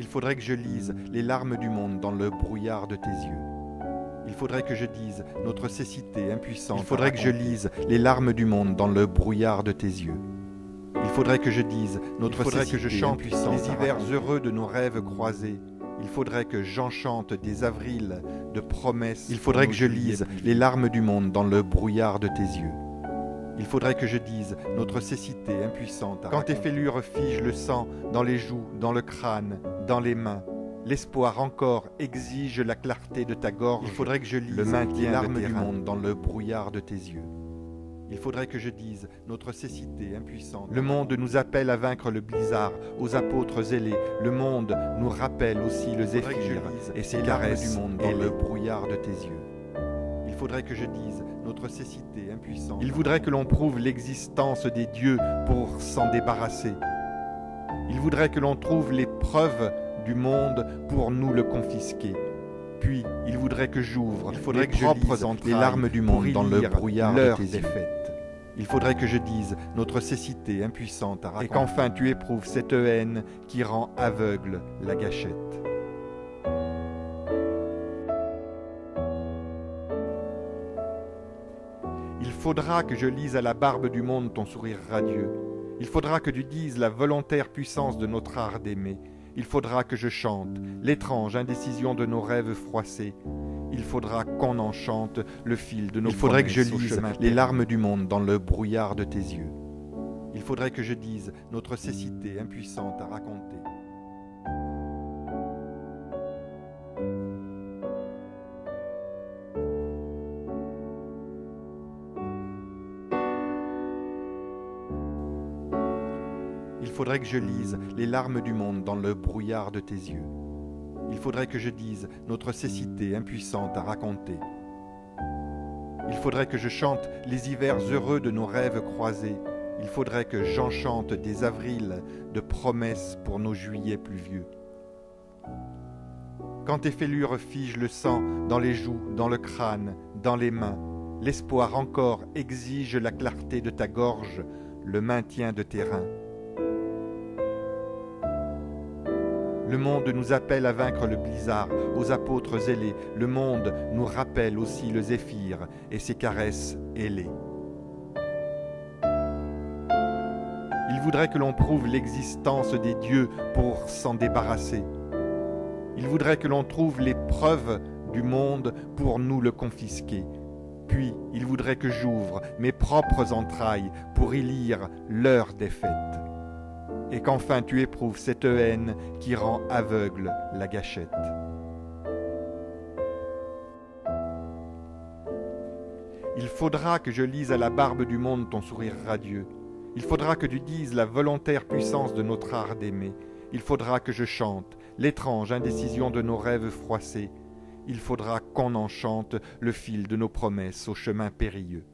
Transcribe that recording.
faudrait que je lise les larmes du monde dans le brouillard de tes yeux. Il faudrait que je dise notre cécité impuissante. Il faudrait que je lise les larmes du monde dans le brouillard de tes yeux. Il faudrait que je dise notre cécité que je chante les hivers heureux de nos rêves croisés. Il faudrait que j'enchante des avrils de promesses. Il faudrait que je lise les larmes du monde dans le brouillard de tes yeux. Il faudrait que je dise notre cécité impuissante. Quand tes fêlures figent le sang dans les joues, dans le crâne, dans les mains, l'espoir encore exige la clarté de ta gorge. Il faudrait que je lise les larmes du monde dans le brouillard de tes yeux. Il faudrait que je dise notre cécité impuissante. Le monde nous appelle à vaincre le blizzard, aux apôtres zélés. Le monde nous rappelle aussi le zéphyr et ses caresses du monde dans le brouillard de tes yeux. Il faudrait que je dise notre cécité impuissante. Il voudrait que l'on prouve l'existence des dieux pour s'en débarrasser. Il voudrait que l'on trouve les preuves du monde pour nous le confisquer. Puis, il voudrait que j'ouvre les propres entrailles, les larmes du monde dans le brouillard de tes défaites. Il faudrait que je dise notre cécité impuissante à raconter. Et qu'enfin tu éprouves cette haine qui rend aveugle la gâchette. Il faudra que je lise à la barbe du monde ton sourire radieux. Il faudra que tu dises la volontaire puissance de notre art d'aimer. Il faudra que je chante l'étrange indécision de nos rêves froissés. Il faudra qu'on enchante le fil de nos promesses. Il faudrait que je lise les larmes du monde dans le brouillard de tes yeux. Il faudrait que je dise notre cécité impuissante à raconter. Il faudrait que je lise les larmes du monde dans le brouillard de tes yeux. Il faudrait que je dise notre cécité impuissante à raconter. Il faudrait que je chante les hivers heureux de nos rêves croisés. Il faudrait que j'enchante des avrils de promesses pour nos juillets pluvieux. Quand tes fêlures figent le sang dans les joues, dans le crâne, dans les mains, l'espoir encore exige la clarté de ta gorge, le maintien de tes reins. Le monde nous appelle à vaincre le blizzard, aux apôtres zélés. Le monde nous rappelle aussi le zéphyr et ses caresses ailées. Il voudrait que l'on prouve l'existence des dieux pour s'en débarrasser. Il voudrait que l'on trouve les preuves du monde pour nous le confisquer. Puis, il voudrait que j'ouvre mes propres entrailles pour y lire leur défaite. Et qu'enfin tu éprouves cette haine qui rend aveugle la gâchette. Il faudra que je lise à la barbe du monde ton sourire radieux. Il faudra que tu dises la volontaire puissance de notre art d'aimer. Il faudra que je chante l'étrange indécision de nos rêves froissés. Il faudra qu'on enchante le fil de nos promesses au chemin périlleux.